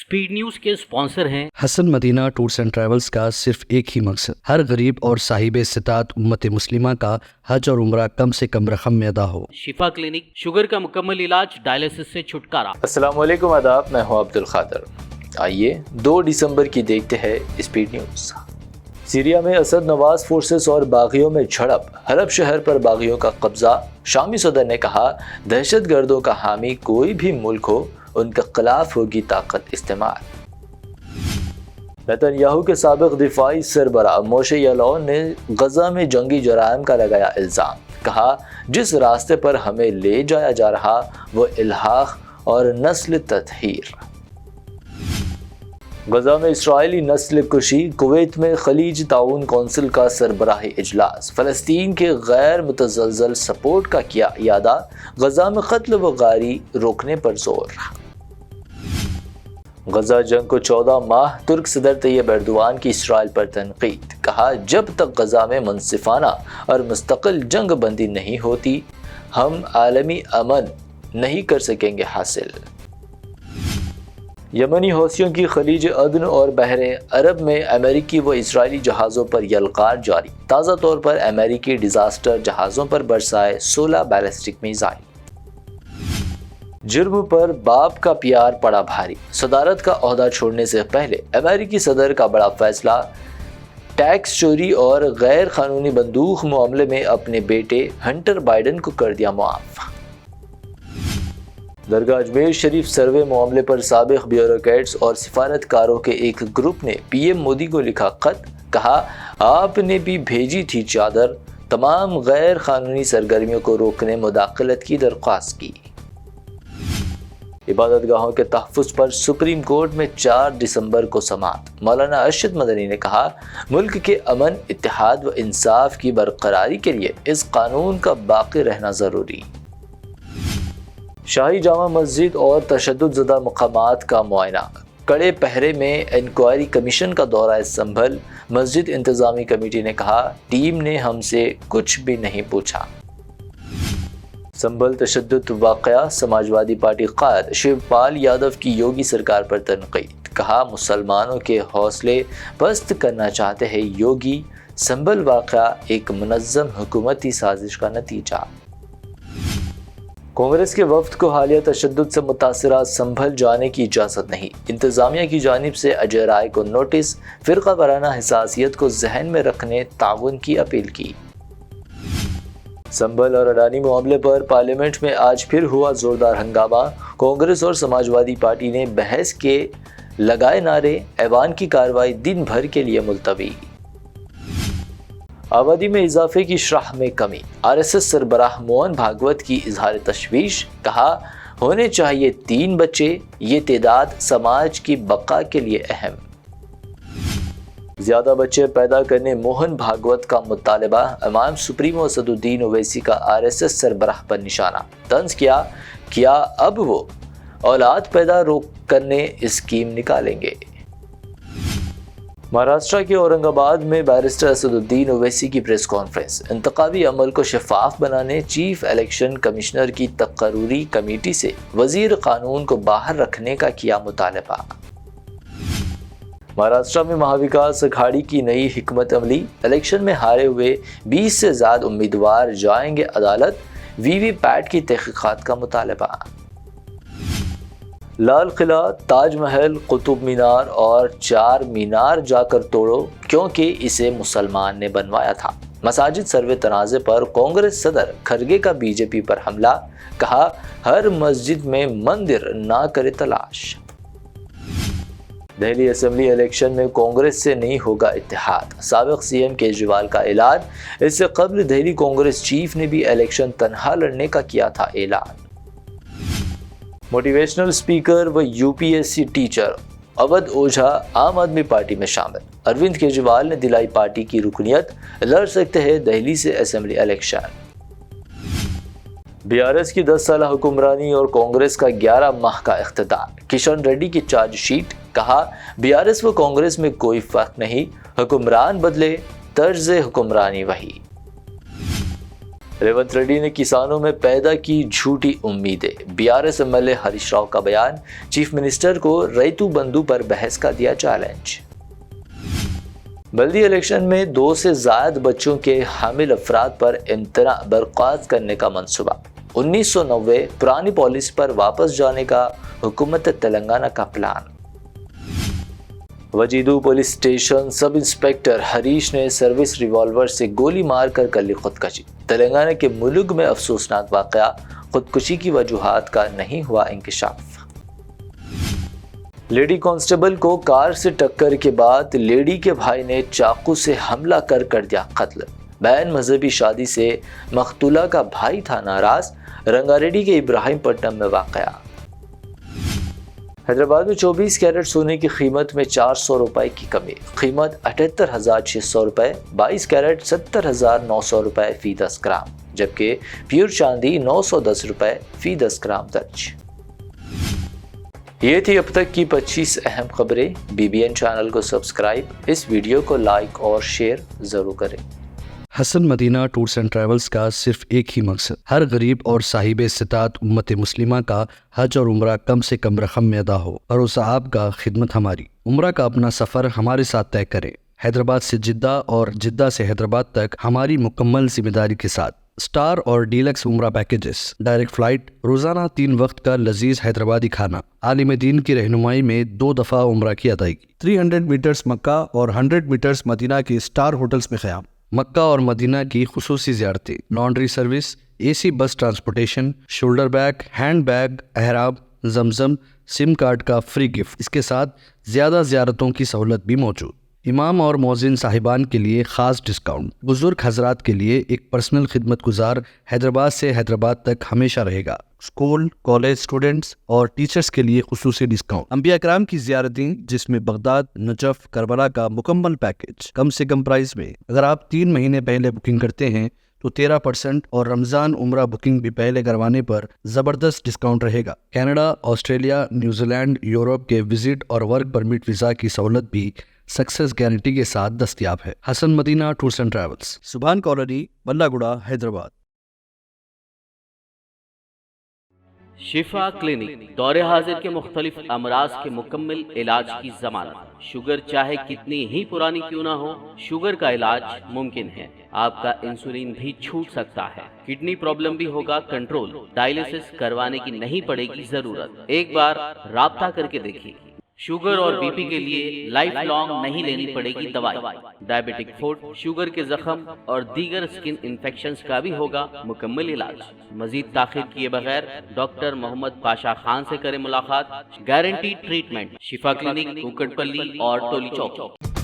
Speed news के sponsor हैं Hasan Madina tours and travels का सिर्फ एक ही मकसद, हर गरीब और साहिब इस्तिताअत उम्मत मुस्लिमा का हज और उम्रा कम से कम रकम में अदा हो। शिफा क्लिनिक, शुगर का मुकम्मल इलाज, डायलिसिस से छुटकारा। अस्सलाम वालेकुम, आदाब, मैं हूं अब्दुल खादर। आइए 2 दिसंबर की देखते हैं स्पीड न्यूज। सीरिया में असद नवाज फोर्सेस और बागियों में झड़प, हलब शहर पर बागियों का कब्जा। शामी सदर ने कहा, दहशत गर्दों का हामी कोई भी मुल्क हो, उनके खिलाफ होगी ताकत इस्तेमाल। नेतन्याहू के साबिक दिफाई सरबराह मोशे यालौन ने गजा में जंगी जराइम का लगाया इल्ज़ाम। कहा, जिस रास्ते पर हमें ले जाया जा रहा वो इल्हाक और नस्ल तत्हीर। गजा में इसराइली नस्ल कुशी। कुवैत में खलीज ताउन कौंसिल का सरबराही इजलास। फ़लस्तीन के गैर मुतज़लज़ल सपोर्ट का किया इयादा। गजा में कत्ल व गारी रोकने पर जोर। गजा जंग को 14 माह, तुर्क सदर तैयब एर्दोआन की इसराइल पर तनकीद। कहा, जब तक गजा में मुनसिफाना और मुस्तकिल जंग बंदी नहीं होती, हम आलमी अमन नहीं कर सकेंगे हासिल। यमनी हौसियों की खलीज अदन और बहरे अरब में अमेरिकी व इसराइली जहाज़ों पर यलगार जारी। ताज़ा तौर पर अमेरिकी डिजास्टर जहाज़ों पर बरसाए 16 बैलिस्टिक मिसाइल। जुर्म पर बाप का प्यार पड़ा भारी। सदारत का ओहदा छोड़ने से पहले अमेरिकी सदर का बड़ा फैसला। टैक्स चोरी और गैर कानूनी बंदूक मामले में अपने बेटे हंटर बाइडन को कर दिया मुआफ। दरगाह अजमेर शरीफ सर्वे मामले पर साबिक ब्यूरोक्रेट्स और सिफारतकारों के एक ग्रुप ने पीएम मोदी को लिखा खत। कहा, आपने भी भेजी थी चादर, तमाम गैर कानूनी सरगर्मियों को रोकने मुदाखलत की दरख्वास्त की। इबादतगाहों के तहफ़्फ़ुज़ पर सुप्रीम कोर्ट में 4 दिसंबर को समाअत। मौलाना अरशद मदनी ने कहा, मुल्क के अमन, इत्तेहाद व इंसाफ की बरकरारी के लिए इस कानून का बाकी रहना ज़रूरी। शाही जामा मस्जिद और तशद्दुद-ज़दा मकामात का मुआयना। कड़े पहरे में इंक्वायरी कमीशन का दौरा संभल। मस्जिद इंतज़ामी कमेटी ने कहा, टीम ने हमसे कुछ भी नहीं पूछा। संभल तशद्दुद वाक़या। समाजवादी पार्टी क़ायद शिवपाल यादव की योगी सरकार पर तनक़ीद। कहा, मुसलमानों के हौसले पस्त करना चाहते हैं योगी। संभल वाक़या एक मुनज़्ज़म हुकूमती साजिश का नतीजा। कांग्रेस के वफ्द को हालिया तशद्दुद से मुतासिरा संभल जाने की इजाज़त नहीं। इंतज़ामिया की जानिब से अजय राय को नोटिस। फ़िरक़ा वाराना हिसासियत को जहन में रखने ताउन की अपील की। संभल और अडानी मामले पर पार्लियामेंट में आज फिर हुआ जोरदार हंगामा। कांग्रेस और समाजवादी पार्टी ने बहस के लगाए नारे। ऐवान की कार्रवाई दिन भर के लिए मुलतवी। आबादी में इजाफे की शरह में कमी। आरएसएस सरबराह मोहन भागवत की इजहार तशवीश। कहा, होने चाहिए 3 बच्चे, ये तादाद समाज की बका के लिए अहम। ज्यादा बच्चे पैदा करने मोहन भागवत का मुतालबा। इमाम सुप्रीमो असदुद्दीन ओवैसी का आरएसएस सरबराह पर निशाना। तंज किया अब वो औलाद पैदा रोक करने स्कीम निकालेंगे। महाराष्ट्र के औरंगाबाद में बैरिस्टर असदुद्दीन ओवैसी की प्रेस कॉन्फ्रेंस। इंतखाबी अमल को शफाफ बनाने चीफ इलेक्शन कमिश्नर की तकर्रूरी कमेटी से वजीर कानून को बाहर रखने का किया मुतालबा। महाराष्ट्र में महाविकास अघाड़ी की नई हिकमत अमली। इलेक्शन में हारे हुए 20 से ज़्यादा उम्मीदवार जाएंगे अदालत। वीवीपैट की तहकीकात का मुतालबा। लाल किला, ताजमहल, कुतुब मीनार और 4 मीनार जाकर तोड़ो, क्योंकि इसे मुसलमान ने बनवाया था। मसाजिद सर्वे तनाज़े पर कांग्रेस सदर खरगे का बीजेपी पर हमला। कहा, हर मस्जिद में मंदिर ना करे तलाश। दिल्ली असेंबली इलेक्शन में कांग्रेस से नहीं होगा इत्तेहाद। साबिक सीएम केजरीवाल का ऐलान। इससे कबल दिल्ली कांग्रेस चीफ ने भी इलेक्शन तनहा लड़ने का किया था ऐलान। मोटिवेशनल स्पीकर व यूपीएससी टीचर अवध ओझा आम आदमी पार्टी में शामिल। अरविंद केजरीवाल ने दिलाई पार्टी की रुकनियत। लड़ सकते हैं दिल्ली से असेंबली इलेक्शन। बीआरएस की 10 साल हुक्मरानी और कांग्रेस का 11 माह का इख्तितार। किशन रेड्डी की चार्जशीट। कहा, बीआरएस व कांग्रेस में कोई फर्क नहीं, हुक्मरान बदले, तर्ज हुक्मरानी वही। रेवंत रेड्डी ने किसानों में पैदा की झूठी उम्मीदें। बीआरएस एमएलए हरीश राव का बयान। चीफ मिनिस्टर को रैतू बंधु पर बहस का दिया चैलेंज। बल्दी इलेक्शन में 2 से ज्यादा बच्चों के हामिल अफराद पर इम्तना बर्खास्त करने का मंसूबा। 1990 पुरानी पॉलिसी पर वापस जाने का हुकूमत तेलंगाना का plan. Wazeedu police station sub inspector Harish ने सर्विस रिवॉल्वर से गोली मारकर कर ली खुदकुशी। तेलंगाना के मुलुग में अफसोसनाक वाकया, खुदकुशी की वजूहात का नहीं हुआ इंकिशाफ। लेडी कांस्टेबल को कार से टक्कर के बाद लेडी के भाई ने चाकू से हमला कर दिया कत्ल। बैन मजहबी शादी से मखतूला का भाई था नाराज। रंगारेड्डी के इब्राहिमपट्टनम में वाकया। हैदराबाद में 24 कैरेट सोने की कीमत में 400 रुपए की कमी। कीमत 78,600 रुपए, 22 कैरेट 70,900 रुपए फी 10 ग्राम, जबकि प्योर चांदी 910 रुपए फी 10 ग्राम दर्ज। ये थी अब तक की 25 अहम खबरें। BBN चैनल को सब्सक्राइब, इस वीडियो को लाइक और शेयर जरूर करें। Hasan Madina tours and travels का सिर्फ एक ही मकसद, हर गरीब और साहिब इस्तात उम्मत मुस्लिमा का हज और उम्रा कम से कम रकम में अदा हो। भरोसा आपका, खिदमत हमारी। उम्रा का अपना सफ़र हमारे साथ तय करें। हैदराबाद से जिद्दा और जिद्दा से हैदराबाद तक हमारी मुकम्मल जिम्मेदारी के साथ। स्टार और डीलक्स उम्रा पैकेजेस, डायरेक्ट फ्लाइट, रोजाना 3 वक्त का लजीज हैदराबादी खाना, आलिम दीन की रहनुमाई में 2 दफ़ा उम्रा की अदायगी, 300 मीटर्स मक्का और 100 मीटर्स मदीना के स्टार होटल्स में क़याम, मक्का और मदीना की खुसूसी ज़ियारतें, laundry service, AC bus transportation, shoulder bag, hand bag, अहराम, जमजम, सिम कार्ड का फ्री गिफ्ट। इसके साथ ज़्यादा ज़ियारतों की सहूलत भी मौजूद। इमाम और मौज़िन साहिबान के लिए ख़ास डिस्काउंट। बुजुर्ग हजरात के लिए एक पर्सनल खिदमत गुजार हैदराबाद से हैदराबाद तक हमेशा रहेगा। स्कूल, कॉलेज स्टूडेंट्स और टीचर्स के लिए खुसूसी डिस्काउंट। अंबिया कराम की ज़ियारतें, जिसमें बगदाद, नजफ, करबला का मुकम्मल पैकेज कम से कम प्राइस में। अगर आप 3 महीने पहले बुकिंग करते हैं तो 13% और रमज़ान उम्रा बुकिंग भी पहले करवाने पर ज़बरदस्त डिस्काउंट रहेगा। कनाडा, ऑस्ट्रेलिया, न्यूजीलैंड, यूरोप के विजिट और वर्क परमिट वीज़ा की सहूलत भी सक्सेस गारंटी के साथ दस्तयाब है। Hasan Madina tours and travels, Subhan colony, Ballaguda, Hyderabad. Shifa clinic दौरे हाजिर के मुख्तलिफ अमराज के मुकम्मल इलाज की जमानत। शुगर चाहे कितनी ही पुरानी क्यों ना हो, शुगर का इलाज मुमकिन है। आपका इंसुलिन भी छूट सकता है। किडनी प्रॉब्लम भी होगा कंट्रोल। डायलिसिस करवाने की नहीं पड़ेगी जरूरत। एक बार राब्ता करके देखिए। शुगर और बीपी के लिए लाइफ लॉन्ग नहीं लेनी पड़ेगी दवाई। डायबिटिक फूड, शुगर के जख्म और दीगर स्किन इन्फेक्शंस का भी होगा मुकम्मल इलाज। मजीद ताखिर किए बगैर डॉक्टर मोहम्मद पाशा खान से करें मुलाकात। Guarantee treatment. शिफा क्लिनिक, कुकटपल्ली और टोली चौक।